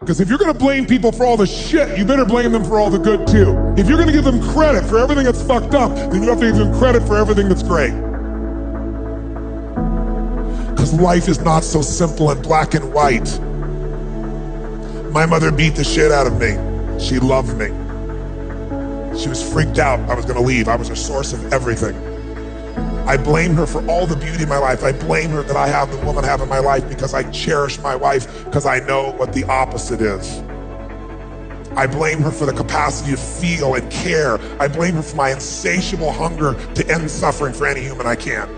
Because if you're going to blame people for all the shit, you better blame them for all the good too. If you're going to give them credit for everything that's fucked up, then you have to give them credit for everything that's great. Because life is not so simple and black and white. My mother beat the shit out of me. She loved me. She was freaked out I was going to leave. I was her source of everything. I blame her for all the beauty in my life. I blame her that I have the woman I have in my life because I cherish my wife, because I know what the opposite is. I blame her for the capacity to feel and care. I blame her for my insatiable hunger to end suffering for any human I can.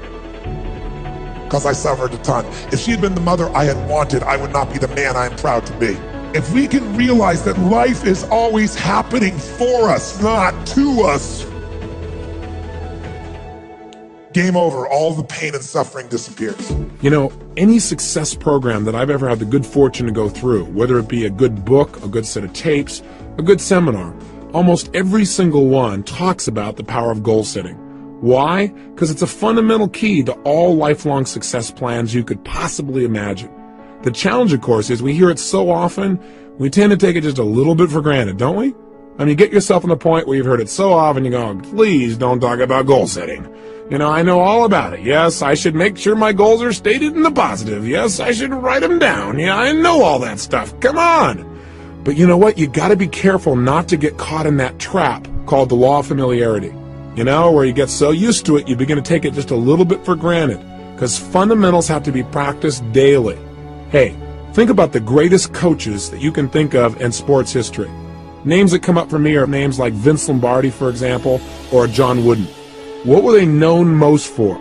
Because I suffered a ton. If she had been the mother I had wanted, I would not be the man I am proud to be. If we can realize that life is always happening for us, not to us, game over. All the pain and suffering disappears. You know, any success program that I've ever had the good fortune to go through, whether it be a good book, a good set of tapes, a good seminar, almost every single one talks about the power of goal setting. Why? Because it's a fundamental key to all lifelong success plans you could possibly imagine. The challenge, of course, is we hear it so often, we tend to take it just a little bit for granted, don't we? I mean, get yourself on the point where you've heard it so often, you go, please don't talk about goal setting. You know, I know all about it. Yes, I should make sure my goals are stated in the positive. Yes, I should write them down. Yeah, I know all that stuff. Come on. But you know what? You got to be careful not to get caught in that trap called the law of familiarity. You know, where you get so used to it, you begin to take it just a little bit for granted. Because fundamentals have to be practiced daily. Hey, think about the greatest coaches that you can think of in sports history. Names that come up for me are names like Vince Lombardi, for example, or John Wooden. What were they known most for?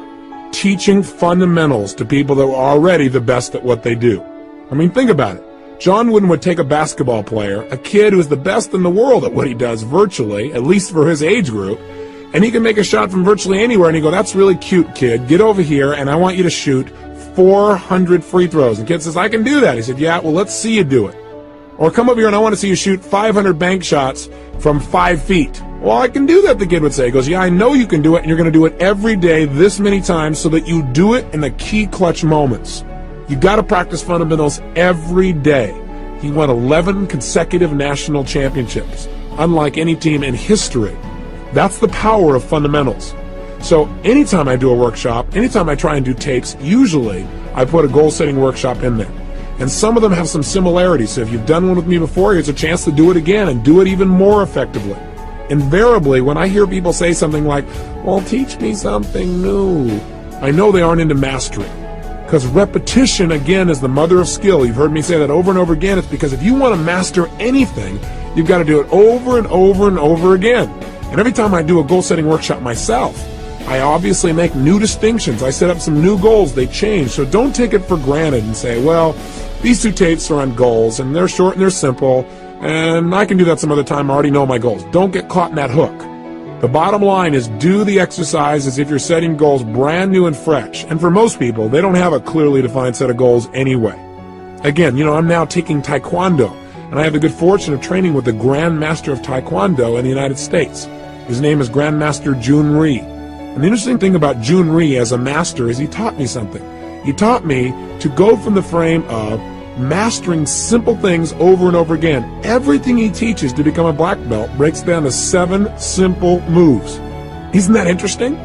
Teaching fundamentals to people that were already the best at what they do. I mean, think about it. John Wooden would take a basketball player, a kid who's the best in the world at what he does virtually, at least for his age group, and he can make a shot from virtually anywhere, and he'd go, that's really cute, kid. Get over here, and I want you to shoot 400 free throws. And the kid says, I can do that. He said, yeah, well, let's see you do it. Or come over here, and I want to see you shoot 500 bank shots from 5 feet. Well, I can do that, the kid would say. He goes, yeah, I know you can do it, and you're going to do it every day this many times so that you do it in the key clutch moments. You got to practice fundamentals every day. He won 11 consecutive national championships, unlike any team in history. That's the power of fundamentals. So anytime I do a workshop, anytime I try and do tapes, usually I put a goal-setting workshop in there. And some of them have some similarities. So if you've done one with me before, here's a chance to do it again and do it even more effectively. Invariably, when I hear people say something like, well, teach me something new, I know they aren't into mastery. Because repetition, again, is the mother of skill. You've heard me say that over and over again. It's because if you want to master anything, you've got to do it over and over and over again. And every time I do a goal-setting workshop myself, I obviously make new distinctions. I set up some new goals. They change. So don't take it for granted and say, well, these two tapes are on goals, and they're short and they're simple, and I can do that some other time. I already know my goals. Don't get caught in that hook. The bottom line is do the exercise as if you're setting goals brand new and fresh. And for most people, they don't have a clearly defined set of goals anyway. Again, you know, I'm now taking Taekwondo, and I have the good fortune of training with the Grand Master of Taekwondo in the United States. His name is Grandmaster Jun Rhee. And the interesting thing about Jun Rhee as a master is he taught me something. He taught me to go from the frame of mastering simple things over and over again. Everything he teaches to become a black belt breaks down to 7 simple moves. Isn't that interesting?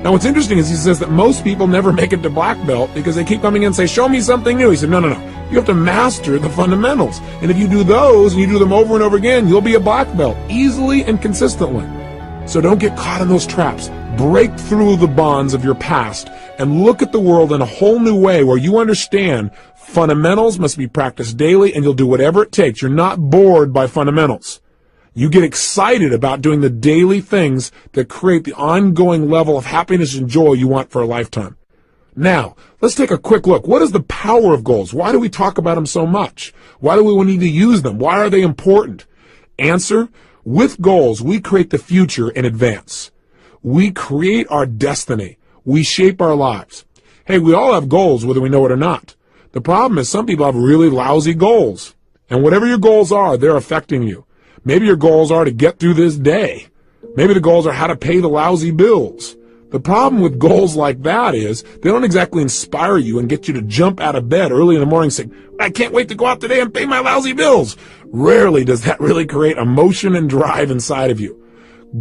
Now what's interesting is he says that most people never make it to black belt because they keep coming in and say, show me something new. He said, no. You have to master the fundamentals. And if you do those and you do them over and over again, you'll be a black belt easily and consistently. So don't get caught in those traps. Break through the bonds of your past and look at the world in a whole new way where you understand fundamentals must be practiced daily and you'll do whatever it takes. You're not bored by fundamentals. You get excited about doing the daily things that create the ongoing level of happiness and joy you want for a lifetime. Now, let's take a quick look. What is the power of goals? Why do we talk about them so much? Why do we need to use them? Why are they important? Answer, with goals, we create the future in advance. We create our destiny. We shape our lives. Hey, we all have goals, whether we know it or not. The problem is some people have really lousy goals. And whatever your goals are, they're affecting you. Maybe your goals are to get through this day. Maybe the goals are how to pay the lousy bills. The problem with goals like that is they don't exactly inspire you and get you to jump out of bed early in the morning saying, I can't wait to go out today and pay my lousy bills. Rarely does that really create emotion and drive inside of you.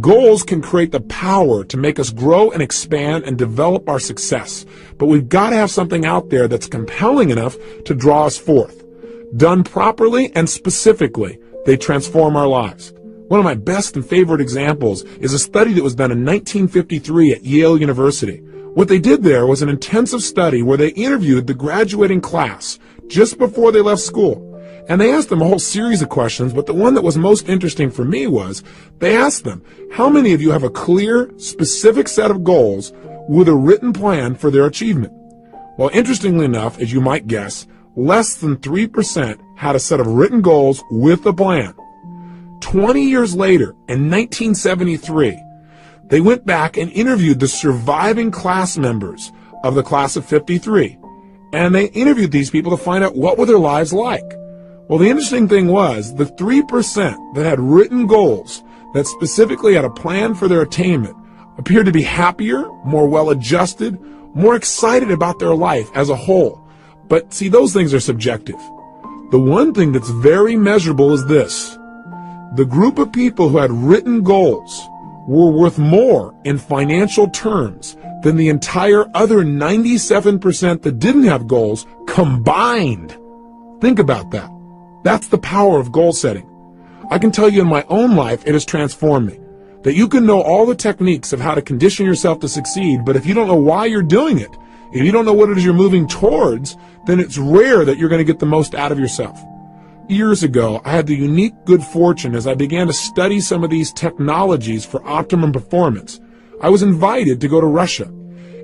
Goals can create the power to make us grow and expand and develop our success. But we've got to have something out there that's compelling enough to draw us forth. Done properly and specifically, they transform our lives. One of my best and favorite examples is a study that was done in 1953 at Yale University. What they did there was an intensive study where they interviewed the graduating class just before they left school. And they asked them a whole series of questions, but the one that was most interesting for me was they asked them, how many of you have a clear, specific set of goals with a written plan for their achievement? Well, interestingly enough, as you might guess, less than 3% had a set of written goals with a plan. 20 years later, in 1973, they went back and interviewed the surviving class members of the class of 53. And they interviewed these people to find out what were their lives like. Well, the interesting thing was the 3% that had written goals that specifically had a plan for their attainment appeared to be happier, more well-adjusted, more excited about their life as a whole. But see, those things are subjective. The one thing that's very measurable is this. The group of people who had written goals were worth more in financial terms than the entire other 97% that didn't have goals combined. Think about that. That's the power of goal setting. I can tell you in my own life, it has transformed me. That you can know all the techniques of how to condition yourself to succeed, but if you don't know why you're doing it, if you don't know what it is you're moving towards, then it's rare that you're going to get the most out of yourself. Years ago, I had the unique good fortune as I began to study some of these technologies for optimum performance. I was invited to go to Russia,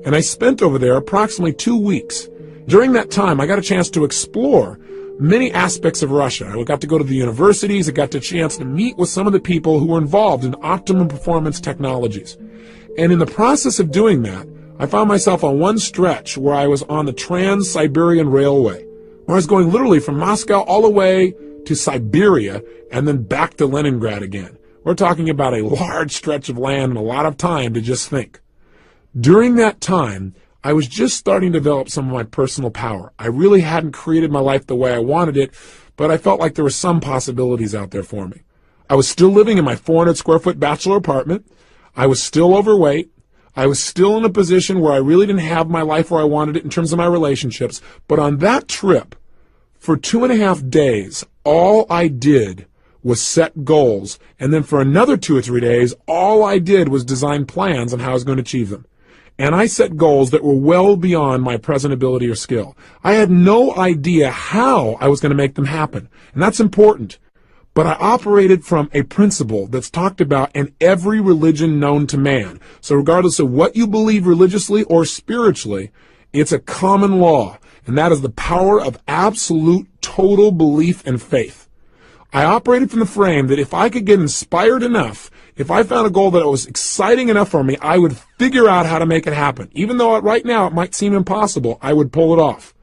and I spent over there approximately 2 weeks. During that time, I got a chance to explore many aspects of Russia. I got to go to the universities. I got the chance to meet with some of the people who were involved in optimum performance technologies. And in the process of doing that, I found myself on one stretch where I was on the Trans-Siberian Railway, where I was going literally from Moscow all the way to Siberia and then back to Leningrad again. We're talking about a large stretch of land and a lot of time to just think. During that time, I was just starting to develop some of my personal power. I really hadn't created my life the way I wanted it, but I felt like there were some possibilities out there for me. I was still living in my 400 square foot bachelor apartment. I was still overweight. I was still in a position where I really didn't have my life where I wanted it in terms of my relationships. But on that trip, for 2.5 days, all I did was set goals. And then for another 2 or 3 days, all I did was design plans on how I was going to achieve them. And I set goals that were well beyond my present ability or skill. I had no idea how I was going to make them happen. And that's important. But I operated from a principle that's talked about in every religion known to man. So regardless of what you believe religiously or spiritually, it's a common law. And that is the power of absolute total belief and faith. I operated from the frame that if I could get inspired enough, if I found a goal that was exciting enough for me, I would figure out how to make it happen. Even though right now it might seem impossible, I would pull it off.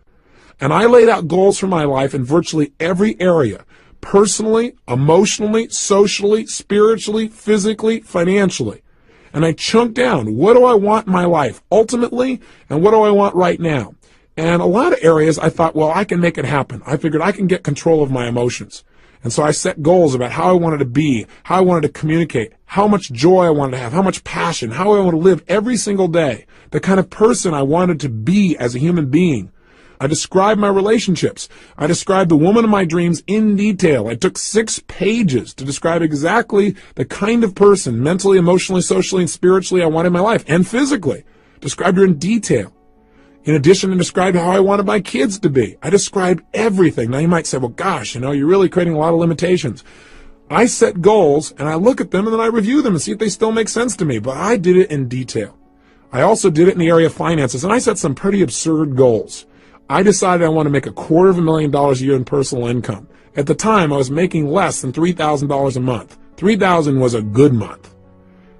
And I laid out goals for my life in virtually every area. Personally, emotionally, socially, spiritually, physically, financially. And I chunked down, what do I want in my life ultimately, and what do I want right now? And a lot of areas I thought, well, I can make it happen. I figured I can get control of my emotions. And so I set goals about how I wanted to be, how I wanted to communicate, how much joy I wanted to have, how much passion, how I want to live every single day, the kind of person I wanted to be as a human being. I described my relationships. I described the woman of my dreams in detail. I took 6 pages to describe exactly the kind of person, mentally, emotionally, socially, and spiritually I wanted in my life, and physically. Described her in detail. In addition, I described how I wanted my kids to be. I described everything. Now you might say, well, gosh, you're really creating a lot of limitations. I set goals, and I look at them, and then I review them and see if they still make sense to me. But I did it in detail. I also did it in the area of finances, and I set some pretty absurd goals. I decided I want to make $250,000 a year in personal income. At the time, I was making less than $3,000 a month. $3,000 was a good month.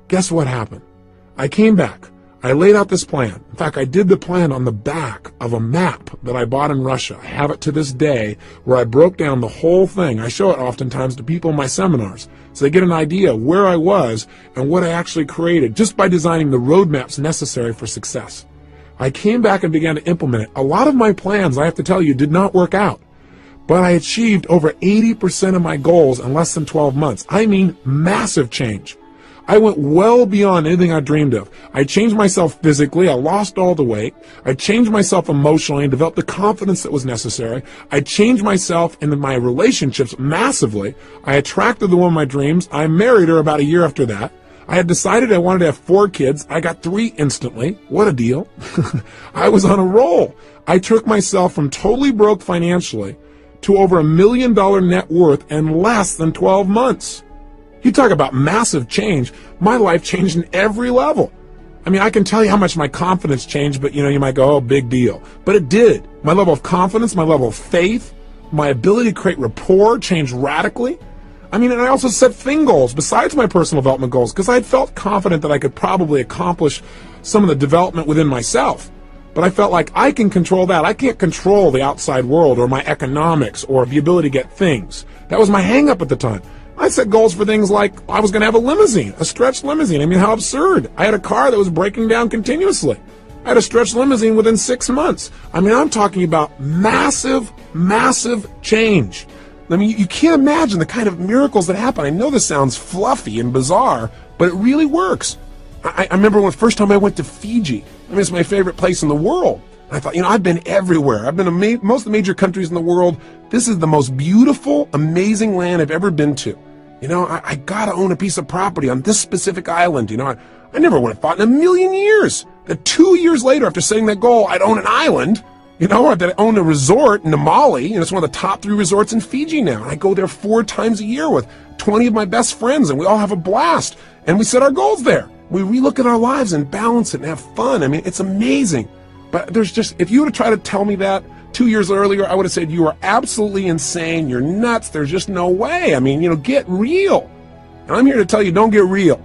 Guess what happened? I came back. I laid out this plan. In fact, I did the plan on the back of a map that I bought in Russia. I have it to this day, where I broke down the whole thing. I show it oftentimes to people in my seminars, so they get an idea of where I was and what I actually created just by designing the roadmaps necessary for success. I came back and began to implement it. A lot of my plans, I have to tell you, did not work out, but I achieved over 80% of my goals in less than 12 months. I mean, massive change. I went well beyond anything I dreamed of. I changed myself physically. I lost all the weight. I changed myself emotionally and developed the confidence that was necessary. I changed myself in my relationships massively. I attracted the woman of my dreams. I married her about a year after that. I had decided I wanted to have 4 kids. I got 3 instantly. What a deal. I was on a roll. I took myself from totally broke financially to over $1 million net worth in less than 12 months. You talk about massive change. My life changed in every level. I mean, I can tell you how much my confidence changed, but you might go, oh, big deal. But it did. My level of confidence, my level of faith, my ability to create rapport changed radically. I mean, and I also set thing goals besides my personal development goals because I had felt confident that I could probably accomplish some of the development within myself. But I felt like I can control that. I can't control the outside world or my economics or the ability to get things. That was my hang-up at the time. I set goals for things like I was going to have a limousine, a stretched limousine. I mean, how absurd. I had a car that was breaking down continuously. I had a stretched limousine within 6 months. I mean, I'm talking about massive, massive change. I mean, you can't imagine the kind of miracles that happen. I know this sounds fluffy and bizarre, but it really works. I remember when the first time I went to Fiji. I mean, it's my favorite place in the world. I thought, I've been everywhere. I've been to most of the major countries in the world. This is the most beautiful, amazing land I've ever been to. I got to own a piece of property on this specific island. I never would have thought in a million years that 2 years later, after setting that goal, I'd own an island, or that I own a resort in Namali. It's one of the top 3 resorts in Fiji now. And I go there 4 times a year with 20 of my best friends, and we all have a blast. And we set our goals there. We relook at our lives and balance it and have fun. I mean, it's amazing. But if you would have tried to tell me that 2 years earlier, I would have said, you are absolutely insane. You're nuts. There's just no way. I mean, get real. And I'm here to tell you, don't get real.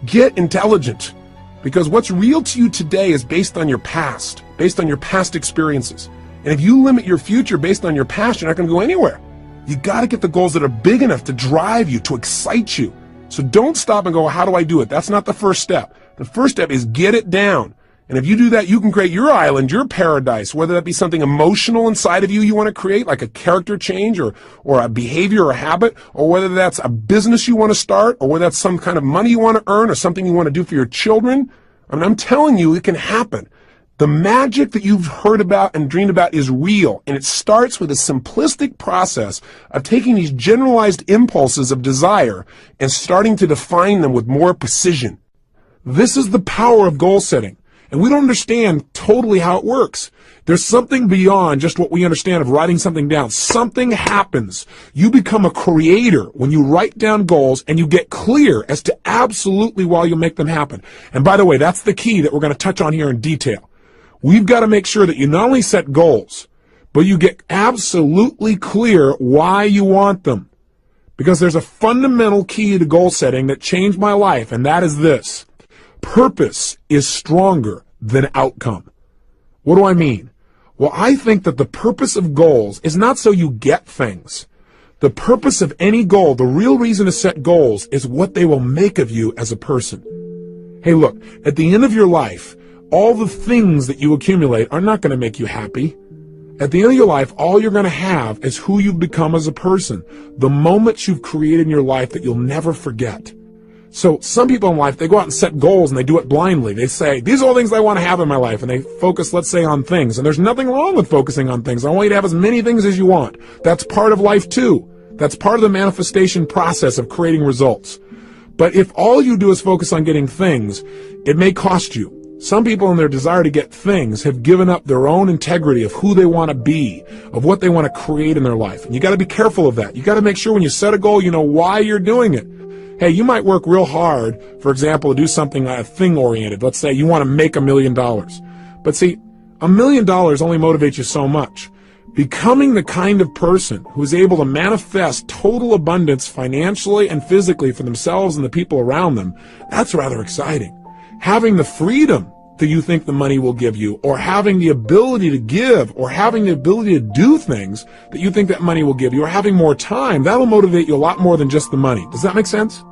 Get intelligent. Because what's real to you today is based on your past experiences. And if you limit your future based on your past, you're not going to go anywhere. You got to get the goals that are big enough to drive you, to excite you. So don't stop and go, how do I do it? That's not the first step. The first step is get it down. And if you do that, you can create your island, your paradise, whether that be something emotional inside of you want to create, like a character change or a behavior or a habit, or whether that's a business you want to start, or whether that's some kind of money you want to earn or something you want to do for your children. I mean, I'm telling you, it can happen. The magic that you've heard about and dreamed about is real, and it starts with a simplistic process of taking these generalized impulses of desire and starting to define them with more precision. This is the power of goal setting. And we don't understand totally how it works. There's something beyond just what we understand of writing something down. Something happens. You become a creator when you write down goals and you get clear as to absolutely why you make them happen. And by the way, that's the key that we're going to touch on here in detail. We've got to make sure that you not only set goals, but you get absolutely clear why you want them. Because there's a fundamental key to goal setting that changed my life, and that is this. Purpose is stronger than outcome. What do I mean? Well, I think that the purpose of goals is not so you get things. The purpose of any goal, the real reason to set goals, is what they will make of you as a person. Hey, look, at the end of your life, all the things that you accumulate are not going to make you happy. At the end of your life, all you're going to have is who you've become as a person, the moments you've created in your life that you'll never forget. So some people in life, they go out and set goals and they do it blindly. They say, these are all things I want to have in my life. And they focus, let's say, on things. And there's nothing wrong with focusing on things. I want you to have as many things as you want. That's part of life too. That's part of the manifestation process of creating results. But if all you do is focus on getting things, it may cost you. Some people in their desire to get things have given up their own integrity of who they want to be, of what they want to create in their life. And you got to be careful of that. You got to make sure when you set a goal, you know why you're doing it. Hey, you might work real hard, for example, to do something thing-oriented. Let's say you want to make $1 million. But see, $1 million only motivates you so much. Becoming the kind of person who's able to manifest total abundance financially and physically for themselves and the people around them, that's rather exciting. having the freedom that you think the money will give you, or having the ability to give, or having the ability to do things that you think that money will give you, or having more time, that'll motivate you a lot more than just the money. Does that make sense?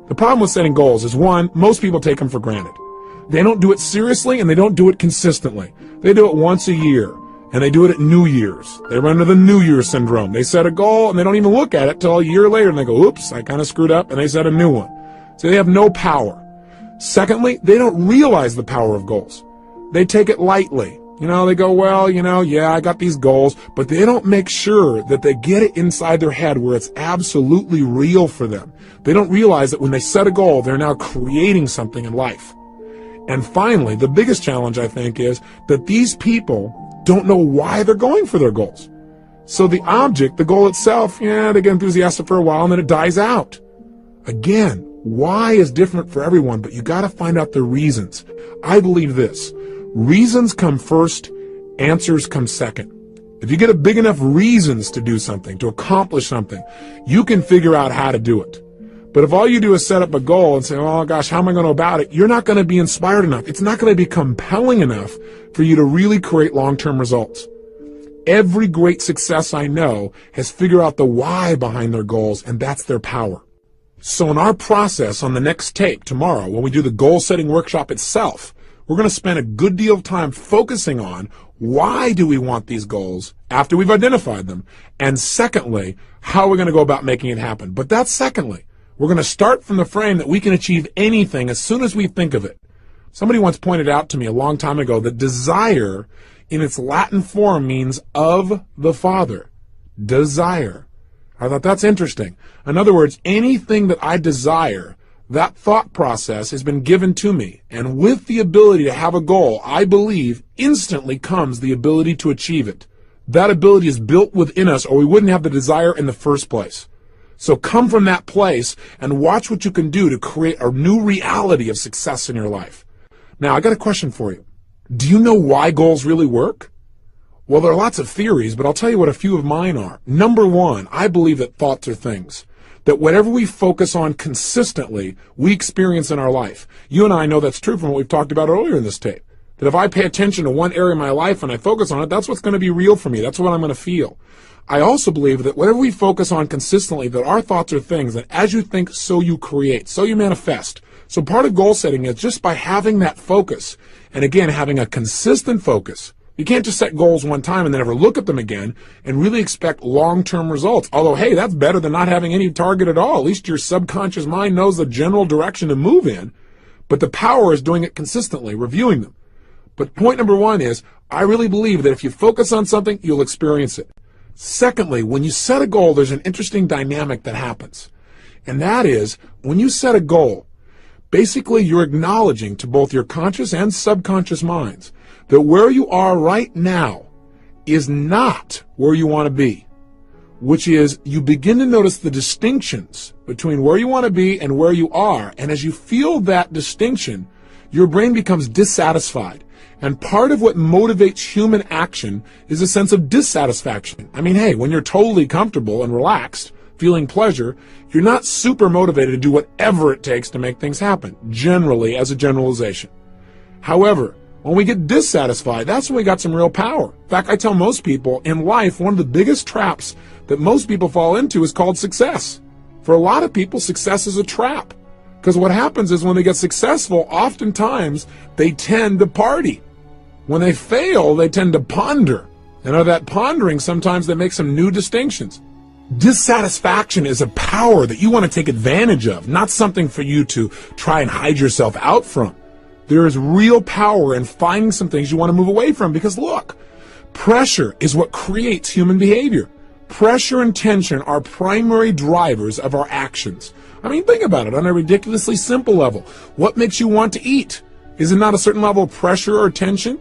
The problem with setting goals is, one, most people take them for granted. They don't do it seriously, and they don't do it consistently. They do it once a year, and they do it at New Year's. They run into the New Year syndrome. They set a goal, and they don't even look at it till a year later, and they go, oops, I kind of screwed up, and they set a new one. So they have no power. Secondly, they don't realize the power of goals. They take it lightly. They go, well, yeah, I got these goals, but they don't make sure that they get it inside their head where it's absolutely real for them. They don't realize that when they set a goal, they're now creating something in life. And finally, the biggest challenge, I think, is that these people don't know why they're going for their goals. So the object, the goal itself, they get enthusiastic for a while and then it dies out. Again, why is different for everyone, but you got to find out the reasons. I believe this. Reasons come first, answers come second. If you get a big enough reasons to do something, to accomplish something, you can figure out how to do it. But if all you do is set up a goal and say, oh gosh, how am I going to go about it? You're not going to be inspired enough. It's not going to be compelling enough for you to really create long-term results. Every great success I know has figured out the why behind their goals, and that's their power. So in our process on the next tape tomorrow, when we do the goal-setting workshop itself, we're going to spend a good deal of time focusing on why do we want these goals after we've identified them, and secondly, how we're going to go about making it happen. But that's secondly. We're going to start from the frame that we can achieve anything as soon as we think of it. Somebody once pointed out to me a long time ago that desire in its Latin form means of the Father. Desire. I thought that's interesting. In other words, anything that I desire, that thought process has been given to me. And with the ability to have a goal, I believe instantly comes the ability to achieve it. That ability is built within us, or we wouldn't have the desire in the first place. So come from that place and watch what you can do to create a new reality of success in your life. Now, I got a question for you. Do you know why goals really work? Well, there are lots of theories, but I'll tell you what a few of mine are. Number one, I believe that thoughts are things. That whatever we focus on consistently, we experience in our life. You and I know that's true from what we've talked about earlier in this tape. That if I pay attention to one area of my life and I focus on it, that's what's going to be real for me. That's what I'm going to feel. I also believe that whatever we focus on consistently, that our thoughts are things, that as you think, so you create, so you manifest. So part of goal setting is just by having that focus, and again, having a consistent focus. You can't just set goals one time and then never look at them again and really expect long-term results. Although, hey, that's better than not having any target at all. At least your subconscious mind knows the general direction to move in. But the power is doing it consistently, reviewing them. But point number one is, I really believe that if you focus on something, you'll experience it. Secondly, when you set a goal, there's an interesting dynamic that happens. And that is, when you set a goal, basically you're acknowledging to both your conscious and subconscious minds that where you are right now is not where you want to be, which is you begin to notice the distinctions between where you want to be and where you are. And as you feel that distinction, your brain becomes dissatisfied. And part of what motivates human action is a sense of dissatisfaction. I mean, hey, when you're totally comfortable and relaxed, feeling pleasure, you're not super motivated to do whatever it takes to make things happen, generally as a generalization. However, when we get dissatisfied, that's when we got some real power. In fact, I tell most people in life, one of the biggest traps that most people fall into is called success. For a lot of people, success is a trap. Because what happens is when they get successful, oftentimes they tend to party. When they fail, they tend to ponder. And out of that pondering, sometimes they make some new distinctions. Dissatisfaction is a power that you want to take advantage of, not something for you to try and hide yourself out from. There is real power in finding some things you want to move away from, because look, pressure is what creates human behavior. Pressure and tension are primary drivers of our actions. I mean, think about it on a ridiculously simple level. What makes you want to eat? Is it not a certain level of pressure or tension?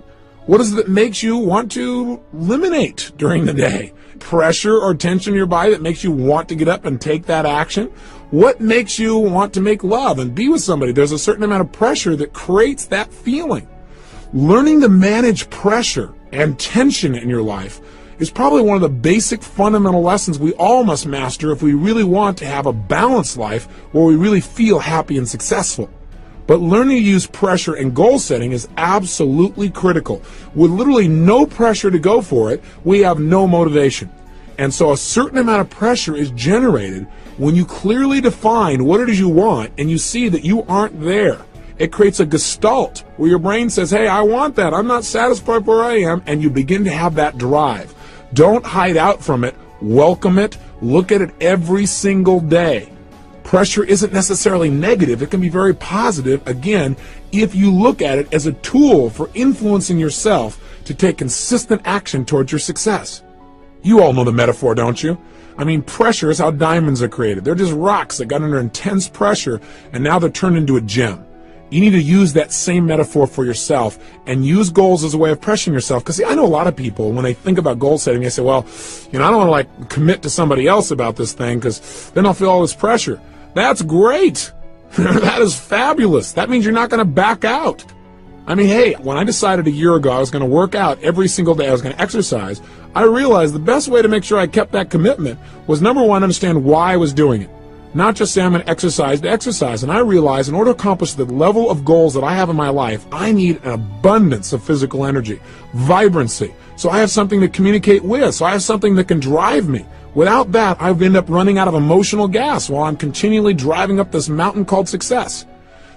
What is it that makes you want to eliminate during the day? Pressure or tension in your body that makes you want to get up and take that action? What makes you want to make love and be with somebody? There's a certain amount of pressure that creates that feeling. Learning to manage pressure and tension in your life is probably one of the basic fundamental lessons we all must master if we really want to have a balanced life where we really feel happy and successful. But learning to use pressure in goal setting is absolutely critical. With literally no pressure to go for it, we have no motivation. And so a certain amount of pressure is generated when you clearly define what it is you want and you see that you aren't there. It creates a gestalt where your brain says, hey, I want that. I'm not satisfied where I am. And you begin to have that drive. Don't hide out from it. Welcome it. Look at it every single day. Pressure isn't necessarily negative. It can be very positive, again, if you look at it as a tool for influencing yourself to take consistent action towards your success. You all know the metaphor, don't you? I mean, pressure is how diamonds are created. They're just rocks that got under intense pressure, and now they're turned into a gem. You need to use that same metaphor for yourself and use goals as a way of pressuring yourself. Because, see, I know a lot of people, when they think about goal setting, they say, well, I don't want to, commit to somebody else about this thing because then I'll feel all this pressure. That's great. That is fabulous. That means you're not going to back out. I mean, hey, when I decided a year ago I was going to work out every single day, I was going to exercise, I realized the best way to make sure I kept that commitment was, number one, understand why I was doing it. Not just say I'm going to exercise. And I realized in order to accomplish the level of goals that I have in my life, I need an abundance of physical energy, vibrancy. So I have something to communicate with. So I have something that can drive me. Without that, I would end up running out of emotional gas while I'm continually driving up this mountain called success.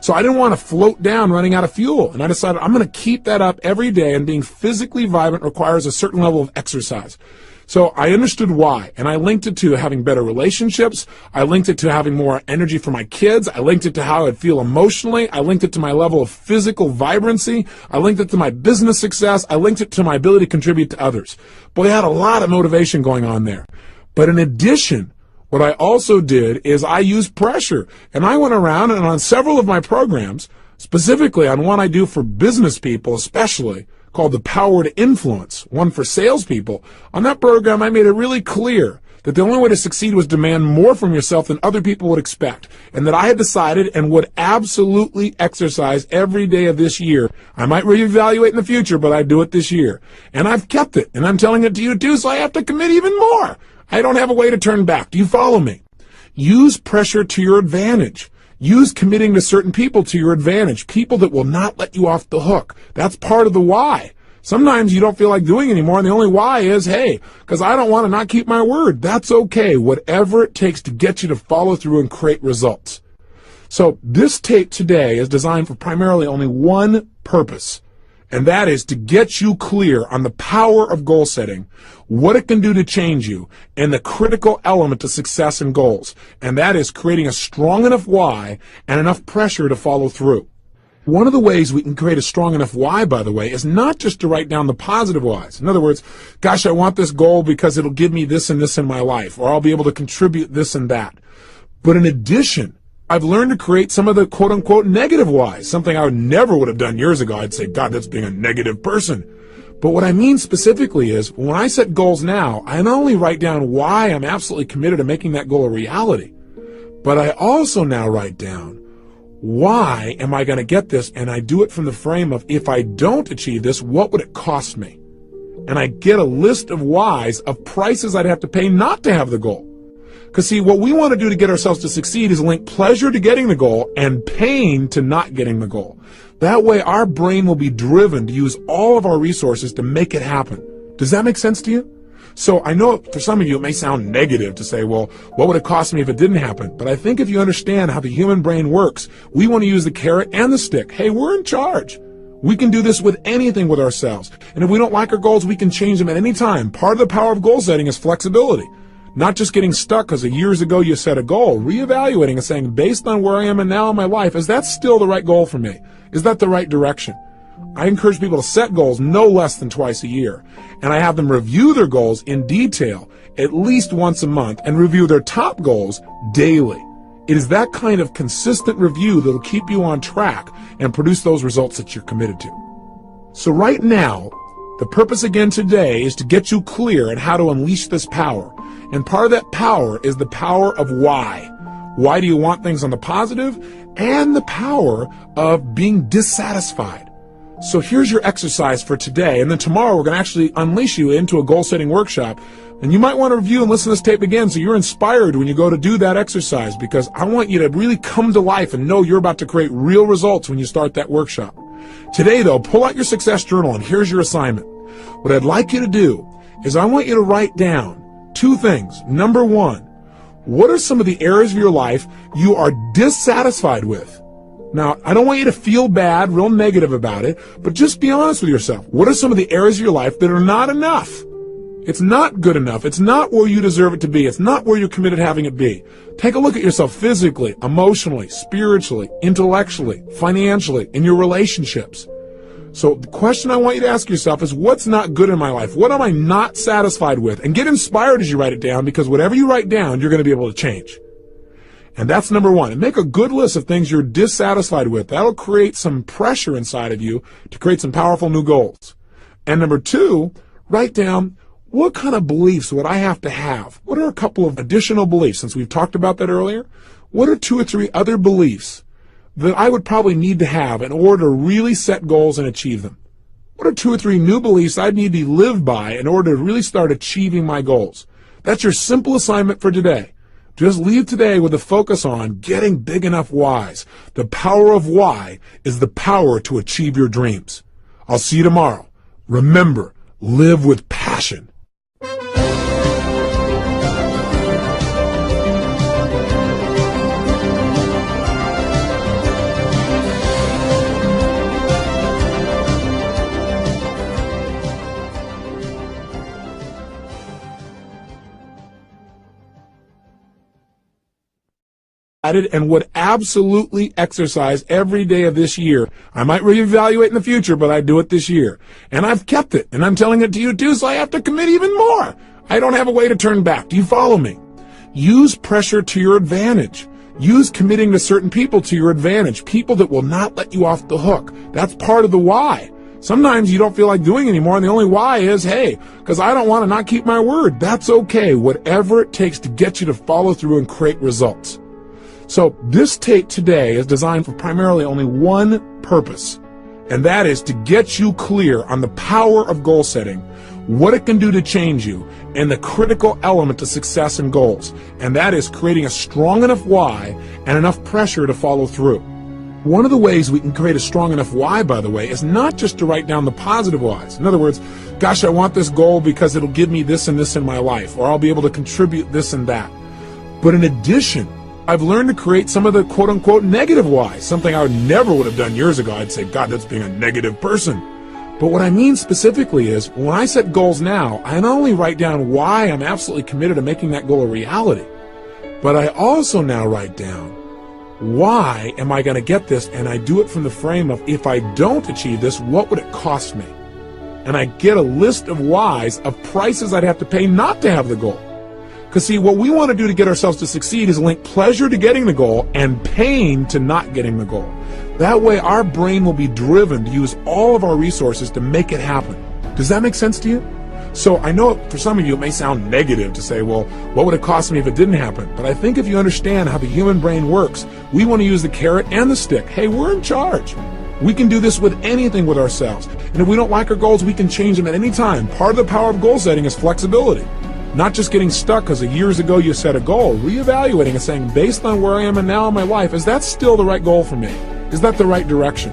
So I didn't want to float down running out of fuel. And I decided I'm going to keep that up every day, and being physically vibrant requires a certain level of exercise. So I understood why, and I linked it to having better relationships. I linked it to having more energy for my kids. I linked it to how I'd feel emotionally. I linked it to my level of physical vibrancy. I linked it to my business success. I linked it to my ability to contribute to others. Boy, I had a lot of motivation going on there. But in addition, what I also did is I used pressure, and I went around and on several of my programs, specifically on one I do for business people especially, called The Power to Influence, one for salespeople. On that program, I made it really clear that the only way to succeed was demand more from yourself than other people would expect, and that I had decided and would absolutely exercise every day of this year. I might reevaluate in the future, but I'd do it this year. And I've kept it, and I'm telling it to you too, so I have to commit even more. I don't have a way to turn back. Do you follow me? Use pressure to your advantage. Use committing to certain people to your advantage, people that will not let you off the hook. That's part of the why. Sometimes you don't feel like doing anymore, and the only why is, hey, because I don't want to not keep my word. That's okay. Whatever it takes to get you to follow through and create results. So this tape today is designed for primarily only one purpose, and that is to get you clear on the power of goal setting, what it can do to change you, and the critical element to success and goals, and that is creating a strong enough why and enough pressure to follow through. One of the ways we can create a strong enough why, by the way, is not just to write down the positive whys. In other words, gosh, I want this goal because it'll give me this and this in my life, or I'll be able to contribute this and that. But in addition, I've learned to create some of the quote-unquote negative whys, something I never would have done years ago. I'd say, God, that's being a negative person. But what I mean specifically is, when I set goals now, I not only write down why I'm absolutely committed to making that goal a reality, but I also now write down, why am I going to get this? And I do it from the frame of, if I don't achieve this, what would it cost me? And I get a list of whys, of prices I'd have to pay not to have the goal. Because, see, what we want to do to get ourselves to succeed is link pleasure to getting the goal and pain to not getting the goal. That way, our brain will be driven to use all of our resources to make it happen. Does that make sense to you? So I know for some of you it may sound negative to say, well, what would it cost me if it didn't happen? But I think if you understand how the human brain works, we want to use the carrot and the stick. Hey, we're in charge. We can do this with anything with ourselves. And if we don't like our goals, we can change them at any time. Part of the power of goal setting is flexibility. Not just getting stuck because years ago you set a goal, reevaluating and saying, based on where I am and now in my life, is that still the right goal for me? Is that the right direction? I encourage people to set goals no less than twice a year, and I have them review their goals in detail at least once a month and review their top goals daily. It is that kind of consistent review that will keep you on track and produce those results that you're committed to. So right now, the purpose again today is to get you clear on how to unleash this power. And part of that power is the power of why. Why do you want things on the positive? And the power of being dissatisfied. So here's your exercise for today, and then tomorrow we're going to actually unleash you into a goal-setting workshop. And you might want to review and listen to this tape again so you're inspired when you go to do that exercise, because I want you to really come to life and know you're about to create real results when you start that workshop. Today, though, pull out your success journal, and here's your assignment. What I'd like you to do is I want you to write down 2 things. Number 1, what are some of the areas of your life you are dissatisfied with? Now, I don't want you to feel bad, real negative about it, but just be honest with yourself. What are some of the areas of your life that are not enough? It's not good enough. It's not where you deserve it to be. It's not where you're committed to having it be. Take a look at yourself physically, emotionally, spiritually, intellectually, financially, in your relationships. So the question I want you to ask yourself is, what's not good in my life? What am I not satisfied with? And get inspired as you write it down, because whatever you write down, you're going to be able to change. And that's number 1. And make a good list of things you're dissatisfied with. That'll create some pressure inside of you to create some powerful new goals. And number 2, write down, what kind of beliefs would I have to have? What are a couple of additional beliefs, since we've talked about that earlier? What are 2 or 3 other beliefs that I would probably need to have in order to really set goals and achieve them? What are 2 or 3 new beliefs I'd need to live by in order to really start achieving my goals? That's your simple assignment for today. Just leave today with a focus on getting big enough whys. The power of why is the power to achieve your dreams. I'll see you tomorrow. Remember, live with passion. And would absolutely exercise every day of this year. I might reevaluate in the future, but I do it this year. And I've kept it, and I'm telling it to you too, so I have to commit even more. I don't have a way to turn back. Do you follow me? Use pressure to your advantage. Use committing to certain people to your advantage, people that will not let you off the hook. That's part of the why. Sometimes you don't feel like doing anymore, and the only why is, hey, because I don't want to not keep my word. That's okay. Whatever it takes to get you to follow through and create results. So this tape today is designed for primarily only one purpose, and that is to get you clear on the power of goal setting, what it can do to change you, and the critical element to success and goals, and that is creating a strong enough why and enough pressure to follow through. One of the ways we can create a strong enough why, by the way, is not just to write down the positive whys. In other words, gosh, I want this goal because it'll give me this and this in my life, or I'll be able to contribute this and that. But in addition, I've learned to create some of the quote-unquote negative whys, something I never would have done years ago. I'd say, God, that's being a negative person. But what I mean specifically is, when I set goals now, I not only write down why I'm absolutely committed to making that goal a reality, but I also now write down, why am I going to get this? And I do it from the frame of, if I don't achieve this, what would it cost me? And I get a list of whys, of prices I'd have to pay not to have the goal. Because see, what we want to do to get ourselves to succeed is link pleasure to getting the goal and pain to not getting the goal. That way our brain will be driven to use all of our resources to make it happen. Does that make sense to you? So I know for some of you it may sound negative to say, well, what would it cost me if it didn't happen? But I think if you understand how the human brain works, we want to use the carrot and the stick. Hey, we're in charge. We can do this with anything with ourselves. And if we don't like our goals, we can change them at any time. Part of the power of goal setting is flexibility. Not just getting stuck because years ago you set a goal, reevaluating and saying, based on where I am and now in my life, is that still the right goal for me? Is that the right direction?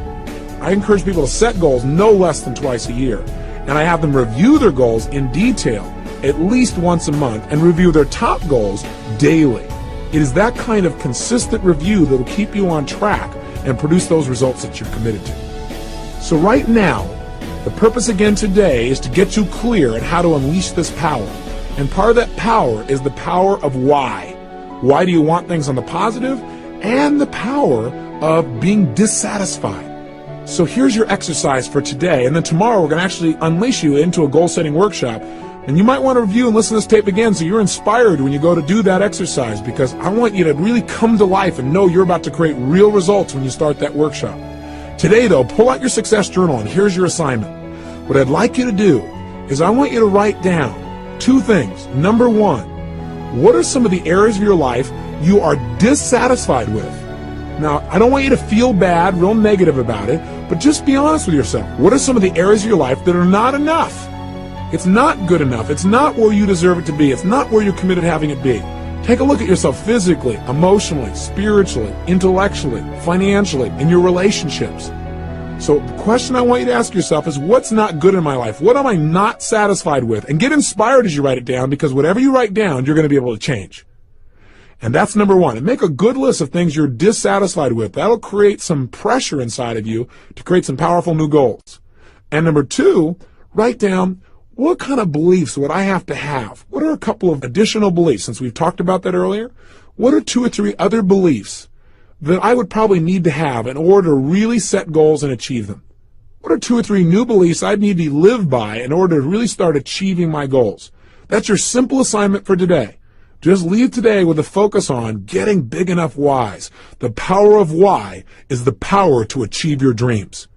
I encourage people to set goals no less than twice a year. And I have them review their goals in detail at least once a month and review their top goals daily. It is that kind of consistent review that will keep you on track and produce those results that you're committed to. So right now, the purpose again today is to get you clear on how to unleash this power. And part of that power is the power of why. Why do you want things on the positive? And the power of being dissatisfied. So here's your exercise for today. And then tomorrow we're going to actually unleash you into a goal-setting workshop. And you might want to review and listen to this tape again so you're inspired when you go to do that exercise, because I want you to really come to life and know you're about to create real results when you start that workshop. Today, though, pull out your success journal, and here's your assignment. What I'd like you to do is I want you to write down 2 things. Number 1, what are some of the areas of your life you are dissatisfied with? Now, I don't want you to feel bad, real negative about it, But just be honest with yourself. What are some of the areas of your life that are not enough? It's not good enough. It's not where you deserve it to be. It's not where you're committed to having it be. Take a look at yourself physically, emotionally, spiritually, intellectually, financially, in your relationships. So the question I want you to ask yourself is, what's not good in my life? What am I not satisfied with? And get inspired as you write it down, because whatever you write down, you're going to be able to change. And that's number one. And make a good list of things you're dissatisfied with. That'll create some pressure inside of you to create some powerful new goals. And number two, write down, what kind of beliefs would I have to have? What are a couple of additional beliefs? Since we've talked about that earlier, what are 2 or 3 other beliefs that I would probably need to have in order to really set goals and achieve them? What are 2 or 3 new beliefs I'd need to live by in order to really start achieving my goals? That's your simple assignment for today. Just leave today with a focus on getting big enough whys. The power of why is the power to achieve your dreams.